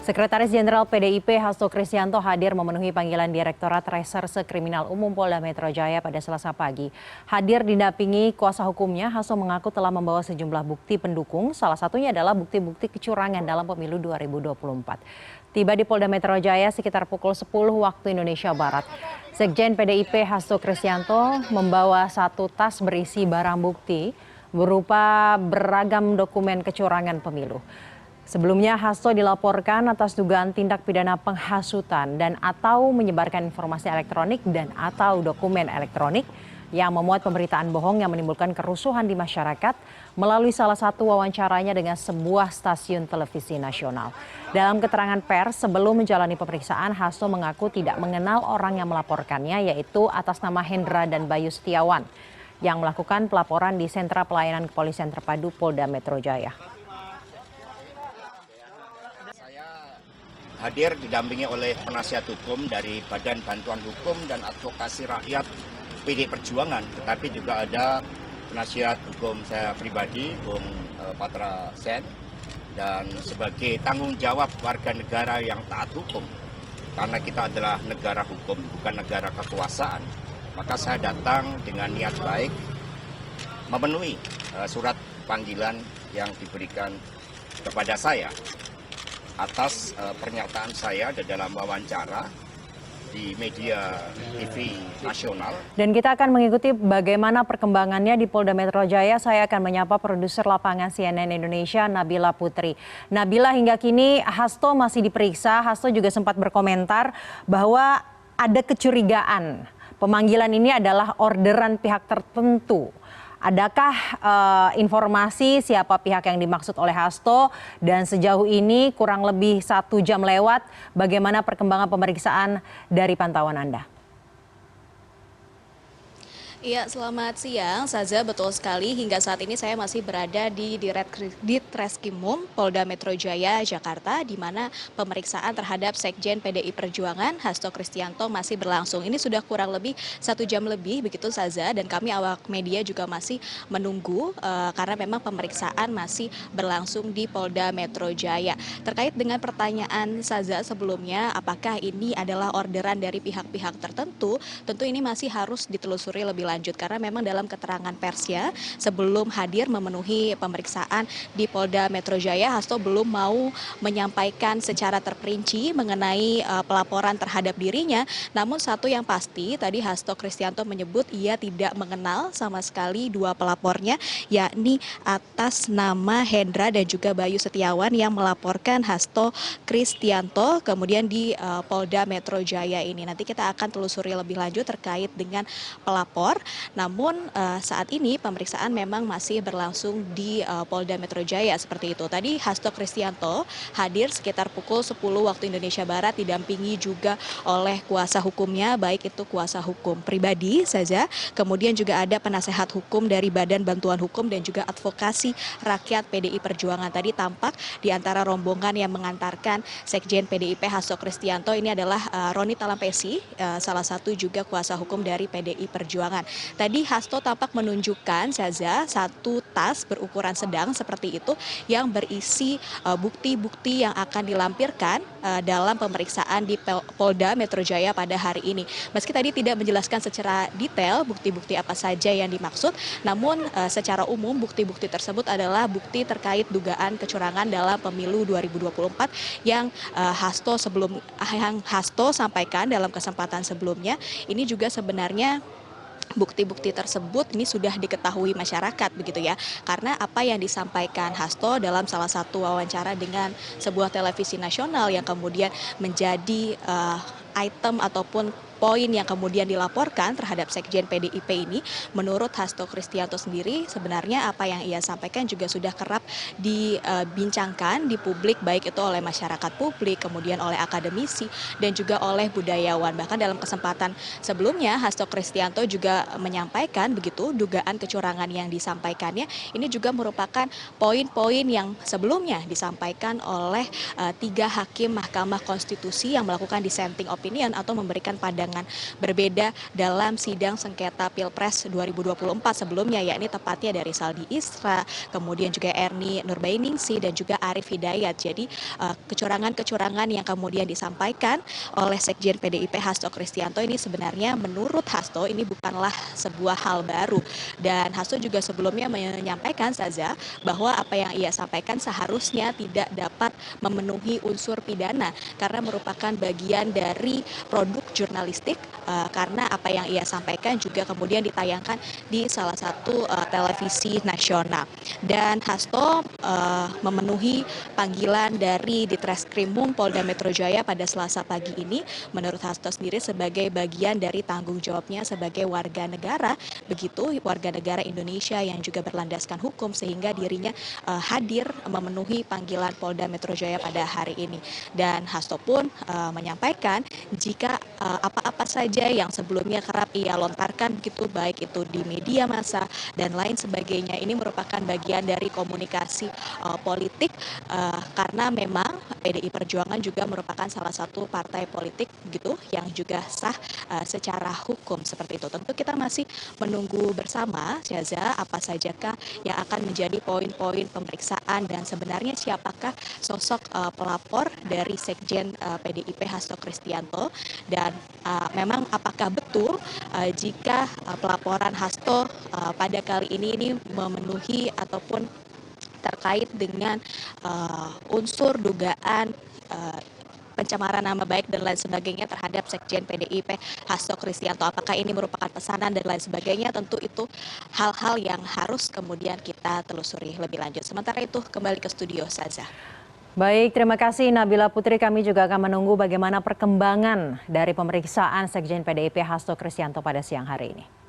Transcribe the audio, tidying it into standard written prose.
Sekretaris Jenderal PDIP Hasto Kristianto hadir memenuhi panggilan Direktorat Reserse Kriminal Umum Polda Metro Jaya pada Selasa pagi. Hadir didampingi kuasa hukumnya, Hasto mengaku telah membawa sejumlah bukti pendukung, salah satunya adalah bukti-bukti kecurangan dalam pemilu 2024. Tiba di Polda Metro Jaya sekitar pukul 10 waktu Indonesia Barat. Sekjen PDIP Hasto Kristianto membawa satu tas berisi barang bukti berupa beragam dokumen kecurangan pemilu. Sebelumnya Hasto dilaporkan atas dugaan tindak pidana penghasutan dan atau menyebarkan informasi elektronik dan atau dokumen elektronik yang memuat pemberitaan bohong yang menimbulkan kerusuhan di masyarakat melalui salah satu wawancaranya dengan sebuah stasiun televisi nasional. Dalam keterangan pers sebelum menjalani pemeriksaan, Hasto mengaku tidak mengenal orang yang melaporkannya, yaitu atas nama Hendra dan Bayu Setiawan yang melakukan pelaporan di Sentra Pelayanan Kepolisian Terpadu Polda Metro Jaya. Hadir didampingi oleh penasihat hukum dari Badan Bantuan Hukum dan Advokasi Rakyat PD Perjuangan, tetapi juga ada penasihat hukum saya pribadi, Bung Patra Sen, dan sebagai tanggung jawab warga negara yang taat hukum, karena kita adalah negara hukum, bukan negara kekuasaan, maka saya datang dengan niat baik memenuhi surat panggilan yang diberikan kepada saya atas pernyataan saya dalam wawancara di media TV nasional. Dan kita akan mengikuti bagaimana perkembangannya di Polda Metro Jaya. Saya akan menyapa produser lapangan CNN Indonesia, Nabila Putri. Nabila, hingga kini Hasto masih diperiksa. Hasto juga sempat berkomentar bahwa ada kecurigaan pemanggilan ini adalah orderan pihak tertentu. Adakah informasi siapa pihak yang dimaksud oleh Hasto, dan sejauh ini kurang lebih 1 jam lewat, bagaimana perkembangan pemeriksaan dari pantauan Anda? Iya, selamat siang, Saza. Betul sekali, hingga saat ini saya masih berada di Ditreskrimum Polda Metro Jaya, Jakarta, di mana pemeriksaan terhadap Sekjen PDI Perjuangan Hasto Kristianto masih berlangsung. Ini sudah kurang lebih 1 jam lebih, begitu Saza, dan kami awak media juga masih menunggu karena memang pemeriksaan masih berlangsung di Polda Metro Jaya. Terkait dengan pertanyaan Saza sebelumnya, apakah ini adalah orderan dari pihak-pihak tertentu, tentu ini masih harus ditelusuri lebih lanjut, karena memang dalam keterangan persnya sebelum hadir memenuhi pemeriksaan di Polda Metro Jaya, Hasto belum mau menyampaikan secara terperinci mengenai pelaporan terhadap dirinya. Namun satu yang pasti, tadi Hasto Kristianto menyebut ia tidak mengenal sama sekali dua pelapornya, yakni atas nama Hendra dan juga Bayu Setiawan yang melaporkan Hasto Kristianto kemudian di Polda Metro Jaya ini. Nanti kita akan telusuri lebih lanjut terkait dengan pelapor. Namun saat ini pemeriksaan memang masih berlangsung di Polda Metro Jaya seperti itu. Tadi Hasto Kristianto hadir sekitar pukul 10 waktu Indonesia Barat, didampingi juga oleh kuasa hukumnya, baik itu kuasa hukum pribadi saja, kemudian juga ada penasehat hukum dari Badan Bantuan Hukum dan juga Advokasi Rakyat PDI Perjuangan. Tadi tampak di antara rombongan yang mengantarkan Sekjen PDIP Hasto Kristianto ini adalah Roni Talampesi, salah satu juga kuasa hukum dari PDI Perjuangan. Tadi Hasto tampak menunjukkan saja satu tas berukuran sedang seperti itu yang berisi bukti-bukti yang akan dilampirkan dalam pemeriksaan di Polda Metro Jaya pada hari ini. Meski tadi tidak menjelaskan secara detail bukti-bukti apa saja yang dimaksud, namun secara umum bukti-bukti tersebut adalah bukti terkait dugaan kecurangan dalam pemilu 2024 yang Hasto sampaikan dalam kesempatan sebelumnya. Ini juga sebenarnya bukti-bukti tersebut ini sudah diketahui masyarakat begitu ya, karena apa yang disampaikan Hasto dalam salah satu wawancara dengan sebuah televisi nasional yang kemudian menjadi item ataupun poin yang kemudian dilaporkan terhadap Sekjen PDIP ini, menurut Hasto Kristianto sendiri sebenarnya apa yang ia sampaikan juga sudah kerap dibincangkan di publik, baik itu oleh masyarakat publik, kemudian oleh akademisi dan juga oleh budayawan. Bahkan dalam kesempatan sebelumnya Hasto Kristianto juga menyampaikan begitu dugaan kecurangan yang disampaikannya ini juga merupakan poin-poin yang sebelumnya disampaikan oleh 3 hakim Mahkamah Konstitusi yang melakukan dissenting opinion atau memberikan pandangan keterangan berbeda dalam sidang sengketa Pilpres 2024 sebelumnya, yakni tepatnya dari Saldi Isra, kemudian juga Ernie Nurbainingsi dan juga Arief Hidayat. Jadi kecurangan-kecurangan yang kemudian disampaikan oleh Sekjen PDIP Hasto Kristianto ini sebenarnya menurut Hasto ini bukanlah sebuah hal baru. Dan Hasto juga sebelumnya menyampaikan saja bahwa apa yang ia sampaikan seharusnya tidak dapat memenuhi unsur pidana karena merupakan bagian dari produk jurnalistik, karena apa yang ia sampaikan juga kemudian ditayangkan di salah satu televisi nasional. Dan Hasto memenuhi panggilan dari Ditreskrimum Polda Metro Jaya pada Selasa pagi ini menurut Hasto sendiri sebagai bagian dari tanggung jawabnya sebagai warga negara, begitu warga negara Indonesia yang juga berlandaskan hukum, sehingga dirinya hadir memenuhi panggilan Polda Metro Jaya pada hari ini. Dan Hasto pun menyampaikan jika apa-apa saja yang sebelumnya kerap ia lontarkan begitu, baik itu di media massa dan lain sebagainya, ini merupakan bagian dari komunikasi politik, karena memang PDI Perjuangan juga merupakan salah satu partai politik begitu yang juga sah secara hukum seperti itu. Tentu kita masih menunggu bersama, Syaza, apa sajakah yang akan menjadi poin-poin pemeriksaan dan sebenarnya siapakah sosok pelapor dari Sekjen PDIP Hasto Kristianto, dan memang apakah betul jika pelaporan Hasto pada kali ini memenuhi ataupun terkait dengan unsur dugaan pencemaran nama baik dan lain sebagainya terhadap Sekjen PDIP Hasto Kristianto. Apakah ini merupakan pesanan dan lain sebagainya? Tentu itu hal-hal yang harus kemudian kita telusuri lebih lanjut. Sementara itu kembali ke studio, Saza. Baik, terima kasih Nabila Putri. Kami juga akan menunggu bagaimana perkembangan dari pemeriksaan Sekjen PDIP Hasto Kristianto pada siang hari ini.